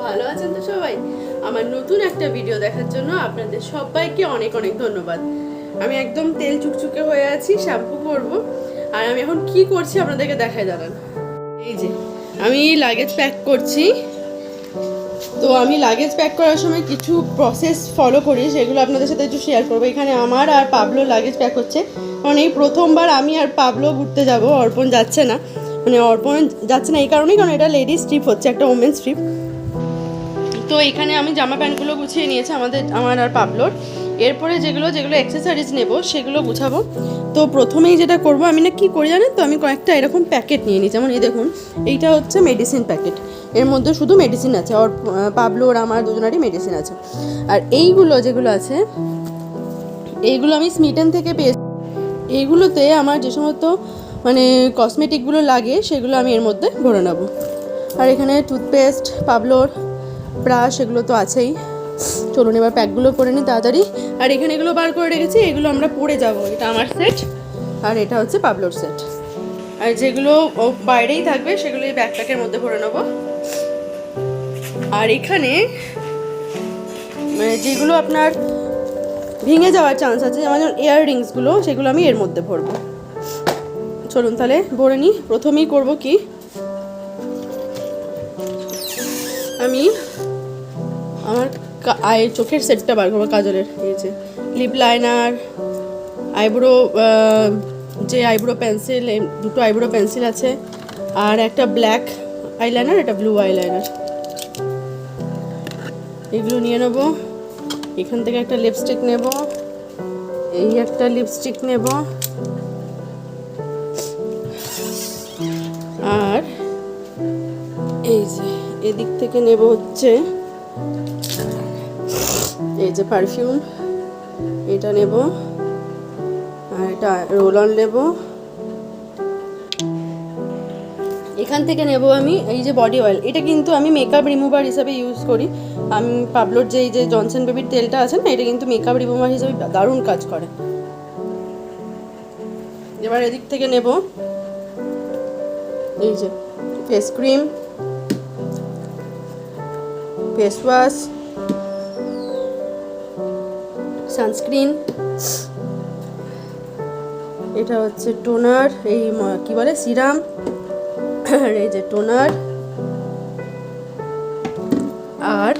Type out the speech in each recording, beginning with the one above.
ভালো আছেন তো সবাই? আমার নতুন একটা ভিডিও দেখার জন্য আপনাদের সবাইকে অনেক অনেক ধন্যবাদ। আমি একদম তেল চুকচুকে হয়ে আছি, শ্যাম্পু করব। আর আমি এখন কি করছি আপনাদেরকে দেখাই দাঁড়ান। এই যে আমি লাগেজ প্যাক করছি। তো আমি লাগেজ প্যাক করার সময় কিছু প্রসেস ফলো করি, সেগুলো আপনাদের সাথে একটু শেয়ার করবো। এখানে আমার আর পাবলো লাগেজ প্যাক হচ্ছে, কারণ এই প্রথমবার আমি আর পাবলো ঘুরতে যাব। অর্পণ যাচ্ছে না, মানে অর্পণ যাচ্ছে না এই কারণেই, কারণ এটা লেডিস ট্রিপ হচ্ছে, একটা ওমেন্স ট্রিপ। তো এখানে আমি জামা প্যান্টগুলো গুছিয়ে নিয়েছি আমার আর পাবলোর। এরপরে যেগুলো অ্যাক্সেসরিজ নেব সেগুলো গুছাবো। তো প্রথমেই যেটা করব, আমি না কী করি জানেন তো, আমি কয়েকটা এরকম প্যাকেট নিয়ে নিই। যেমন এই দেখুন, এইটা হচ্ছে মেডিসিন প্যাকেট, এর মধ্যে শুধু মেডিসিন আছে। আর পাবলোর আমার দুজনারই মেডিসিন আছে। আর এইগুলো যেগুলো আছে, এইগুলো আমি স্মিটেন থেকে পেয়েছি। এইগুলোতে আমার যে সমস্ত মানে কসমেটিকগুলো লাগে সেগুলো আমি এর মধ্যে ভরে নেব। আর এখানে টুথপেস্ট, পাবলোর ব্রাশ, এগুলো তো আছেই। চলুন এবার প্যাকগুলো করে নিই তাড়াতাড়ি। আর এখানে এগুলো বার করে রেখেছি, এগুলো আমরা পরে যাব। এটা আমার সেট আর এটা হচ্ছে পাবলোর সেট। আর যেগুলো বাইরেই থাকবে সেগুলো এই ব্যাকপ্যাকের মধ্যে ভরে নেব। আর এখানে মানে যেগুলো আপনার ভেঙে যাওয়ার চান্স আছে, যেমন ইয়াররিংসগুলো, সেগুলো আমি এর মধ্যে ভরবো। চলুন তাহলে ভরে নিই। প্রথমেই করব কি, আমি আমার চোখের সেটটা বার করবো, কাজলের। এই যে লিপ লাইনার, আইব্রো, যে আইব্রো পেন্সিল, দুটো আইব্রো পেন্সিল আছে, আর একটা ব্ল্যাক আইলাইনার, একটা ব্লু আইলাইনার, এগুলো নিয়ে নেবো। এখান থেকে একটা লিপস্টিক নেব, এই একটা লিপস্টিক নেব, আর এই যে এদিক থেকে নেব হচ্ছে এই যে পারফিউম, এটা নেব। আর এটা রোল অন নেব। এখান থেকে নেব আমি এই যে বডি অয়েল। এটা কিন্তু আমি মেকআপ রিমুভার হিসাবে ইউজ করি। আমি পাবলোর যে এই যে জনসন বেবির তেলটা আছে না, এটা কিন্তু মেকআপ রিমুভার হিসাবে দারুণ কাজ করে। এবার এদিক থেকে নেব এই যে face cream, face wash, sunscreen, এটা হচ্ছে টোনার, এই কি বলে সিরাম, আর এই যে টোনার। আর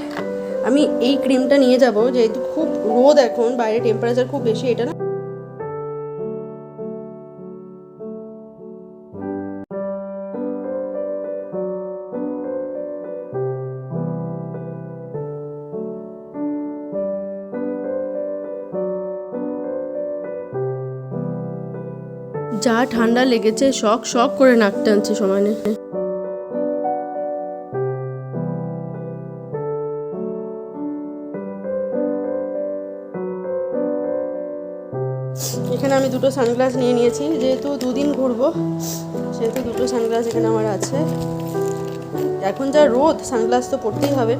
আমি এই ক্রিমটা নিয়ে যাব, যেহেতু খুব রোদ এখন, বাইরে টেম্পারেচার খুব বেশি। এটা না যা ঠান্ডা লেগেছে, শক শক করে নাক টানছে সমানে। এখানে আমি দুটো সানগ্লাস নিয়ে নিয়েছি, যেহেতু দুদিন ঘুরবো সেহেতু দুটো সানগ্লাস এখানে আমার আছে। এখন যা রোদ, সানগ্লাস তো পরতেই হবে,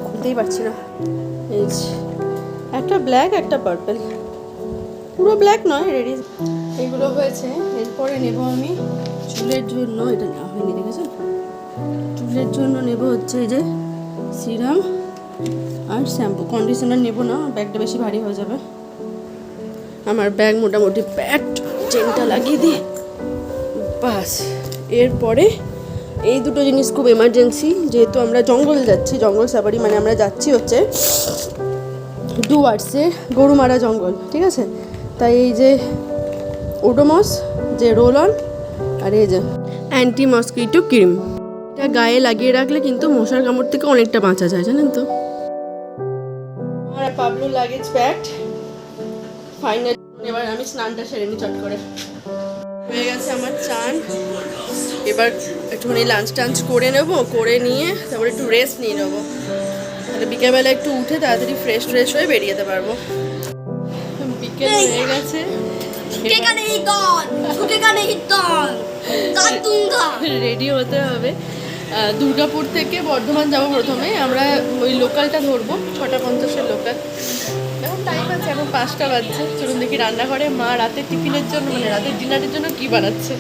খুলতেই পারছি না। এই একটা ব্ল্যাক, একটা পার্পল, পুরো ব্ল্যাক নয়, রেডি। এগুলো হয়েছে। এরপরে নেব আমি চুলের জন্য, এটা নেওয়া হয়নি দেখেছেন, চুলের জন্য নেব হচ্ছে এই যে সিরাম আর শ্যাম্পু। কন্ডিশনার নেব না, ব্যাগটা বেশি ভারী হয়ে যাবে। আমার ব্যাগ মোটামুটি প্যাট, চেনটা লাগিয়ে দিই, বাস। এরপরে এই দুটো জিনিস খুব এমার্জেন্সি, যেহেতু আমরা জঙ্গল যাচ্ছি, জঙ্গল সাফারি, মানে আমরা যাচ্ছি হচ্ছে ডুয়ার্সে, গরুমারা জঙ্গল, ঠিক আছে। তাই এই যে ওডোমস যে রোল অন, আর এই যে অ্যান্টি মসকিটো ক্রিম, এটা গায়ে লাগিয়ে রাখলে কিন্তু মশার কামড় থেকে অনেকটা বাঁচা যায়, জানেন তো। আমার পাবলো লাগেজ প্যাকড ফাইনাল। এবার আমি স্নানটা সেরে নিই চট করে। হয়ে গেছে আমার চান। এবার একটুখানি লাঞ্চ টাঞ্চ করে নেব, করে নিয়ে তারপরে একটু রেস্ট নিয়ে নেবো। তাহলে বিকেলবেলা একটু উঠে তাড়াতাড়ি ফ্রেশ হয়ে বেরিয়ে যেতে পারবো। বিকেল হয়ে গেছে, রেডি হতে হবে। দুর্গাপুর থেকে বর্ধমান যাবো প্রথমে। আমরা ওই লোকালটা ধরবো, 6:50 লোকাল। এখন টাইম আছে, এখন 5টা বাজছে। চলুন দেখি রান্নাঘরে মা রাতের টিফিনের জন্য, মানে রাতের ডিনারের জন্য কি বানাচ্ছে।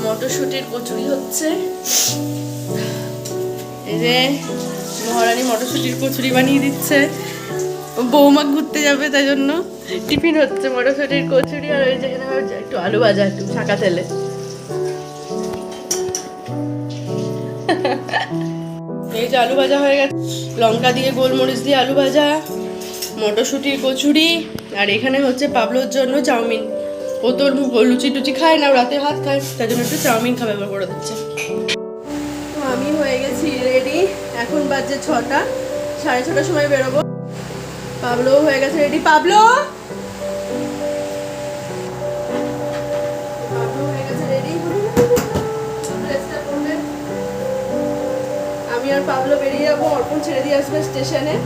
মটরশুঁটির কচুরি হচ্ছে, এই যে মহারানী মটরশুঁটির কচুরি বানিয়ে দিচ্ছে, বৌমা ঘুরতে যাবে তাই জন্য টিফিন হচ্ছে মটরশুঁটির কচুরি। আর ওই যেখানে একটু আলু ভাজা, একটু ছাকা তেলে। এই যে আলু ভাজা হয়ে গেছে, লঙ্কা দিয়ে গোলমরিচ দিয়ে আলু ভাজা, মটরশুঁটির কচুরি। আর এখানে হচ্ছে পাবলোর জন্য চাউমিন। ও তো লুচি টুচি খায় না, রাতে ভাত খায়, তাই জন্য একটু চাউমিন খাবে করে দিচ্ছে। তো আমি হয়ে গেছি রেডি, এখন বাজে 6টা, 6:30টার সময় বেরোবো। পাবলো হয়ে গেছে রেডি। পাবলো হয়ে গেছে রেডি, ড্রেসটা পরবে। আমি আর পাবলো বেরিয়ে যাবো, অর্পণ ছেড়ে দিয়ে আসবে স্টেশনে।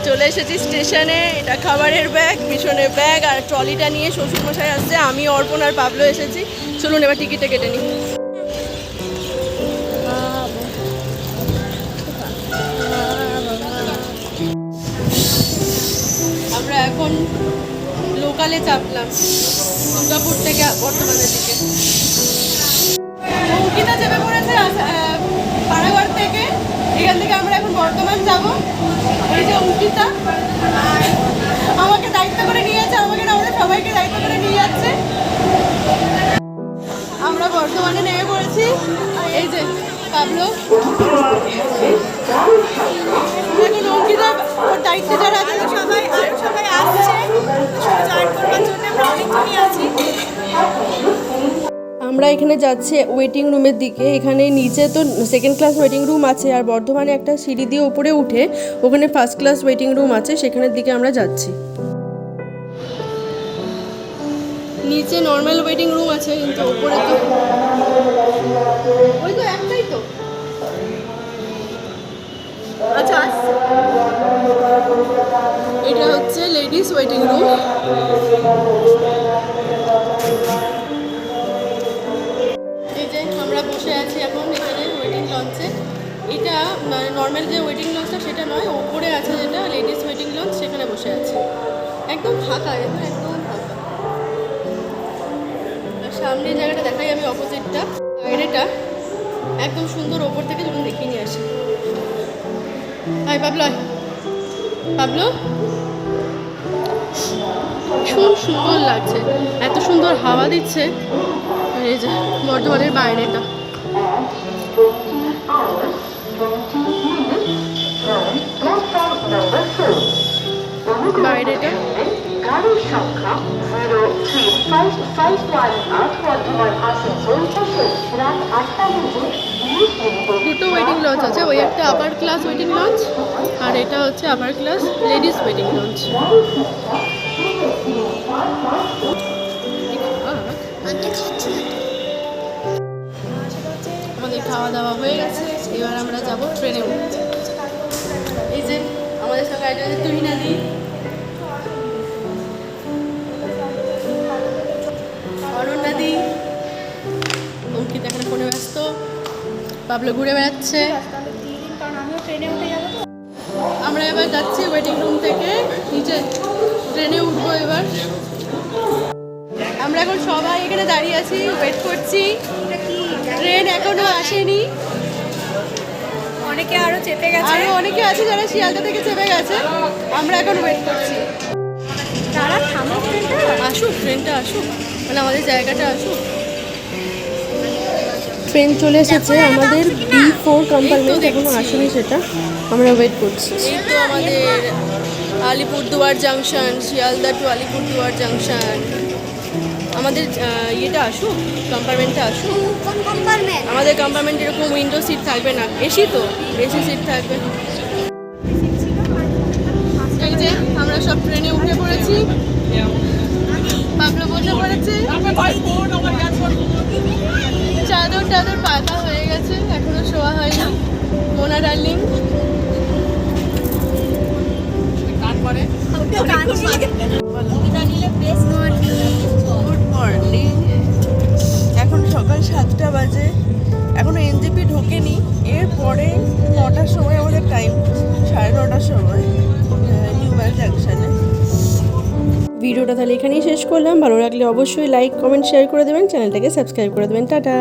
চলে এসেছি স্টেশনে। এটা খাবারের ব্যাগ, মিশনের ব্যাগ আর ট্রলিটা নিয়ে শ্বশুরমশাই আসছে। আমি, অর্পণ আর পাবলো এসেছি। চলুন এবার টিকিটটা কেটে নিই। আমরা এখন লোকালে চাপলাম দুর্গাপুর থেকে বর্ধমানের দিকে। অঙ্কিতা চেপে পড়েছে পাড়াগড় থেকে। এখান থেকে আমরা এখন বর্ধমান যাব। এই যে অঙ্কিতা আমাকে দায়িত্ব করে নিয়ে যাচ্ছে, আমাকে না, আমরা সবাইকে দায়িত্ব করে নিয়ে যাচ্ছে। আমরা বর্ধমানে নেমে পড়েছি। এই যে পাবলো, এখন অঙ্কিতা ওর দায়িত্বে যারা আছে সবাই আসছে জয়েন করবার জন্য। আমরা অনেকজনই আছি। আমরা এখানে যাচ্ছি ওয়েটিং রুমের দিকে। এখানে নিচে তো সেকেন্ড ক্লাস ওয়েটিং রুম আছে, আর বর্ধমানে একটা সিঁড়ি দিয়ে উপরে উঠে ওখানে ফার্স্ট ক্লাস ওয়েটিং রুম আছে, সেখানের দিকে আমরা যাচ্ছি। নিচে নর্মাল ওয়েটিং রুম আছে, কিন্তু উপরে তো ওই তো একটাই তো। আচ্ছা, এটা হচ্ছে লেডিস ওয়েটিং রুম। আমরা বসে আছি এখন এখানে ওয়েটিং লঞ্চে। এটা নর্মাল যে ওয়েটিং লঞ্চটা সেটা নয়, ওপরে আছে যেটা লেডিস ওয়েটিং লঞ্চ, সেখানে বসে আছি। একদম ফাঁকা, একদম ফাঁকা। আর সামনের জায়গাটা দেখাই আমি, অপোজিটটা, বাইরেটা একদম সুন্দর। ওপর থেকে যখন দেখিয়ে নিয়ে আসি। আয় পাবলো, পাবলো, খুব সুন্দর লাগছে, এত সুন্দর হাওয়া দিচ্ছে। এই যে বর্ধমানের বাইরেটা, বাইরেটা গাড়ির সংখ্যা 03551 দুটো ওয়েটিং লঞ্চ আছে। ওই একটা আপার ক্লাস ওয়েটিং লঞ্চ, আর এটা হচ্ছে upper class ladies waiting launch. আমাদের খাওয়া দাওয়া হয়ে গেছে, এবার আমরা যাব ট্রেনে উঠতে। এই যে আমাদের সঙ্গে একটা তুহিনা দি, অরণ্যা দি, অঙ্কিতা এখানে ফোনে ব্যস্ত, পাবলো ঘুরে বেড়াচ্ছে। আমরা এবার যাচ্ছি ওয়েটিং রুম থেকে নিচে ট্রেনে উঠবো এবার। আমরা এখন সবাই এখানে দাঁড়িয়ে আছি, ওয়েট করছি। ট্রেন এখনো আসেনি, অনেকে আরো চেপে গেছে, আরো অনেকে আছে যারা শিয়ালদা থেকে চেপে গেছে। আমরা এখন ওয়েট করছি তারা থামুক, ট্রেনটা আসুক, ট্রেনটা আসুক, মানে আমাদের জায়গাটা আসুক। ট্রেন চলে এসেছে আমাদের B4 কম্পার্টমেন্ট, এখনো আসেনি, সেটা আমরা ওয়েট করছি। এই তো আমাদের Alipurduar junction, Sealdah to Alipurduar junction. আমাদের ইয়েটা আসুক, কম্পার্টমেন্টটা আসুক। কোন কম্পার্টমেন্ট? আমাদের কম্পার্টমেন্ট এরকম উইন্ডো সিট থাকবে না, এসি তো, এসি সিট থাকবে। এই যে আমরা সব ট্রেনে উঠে পড়েছি, পাবলো বসে পড়েছে, চাদর টাদর পাতা হয়ে গেছে, এখনো শোয়া হয়নি। Mona darling good morning. এখনো এনজেপি ঢোকেনি, এরপরে 9টার সময় আমাদের টাইম, 9:30 সময় নিউ ব্যাংক জাংশনে। ভিডিওটা তাহলে এখানেই শেষ করলাম। ভালো লাগলে অবশ্যই লাইক কমেন্ট শেয়ার করে দেবেন, চ্যানেলটাকে সাবস্ক্রাইব করে দেবেন। টাটা।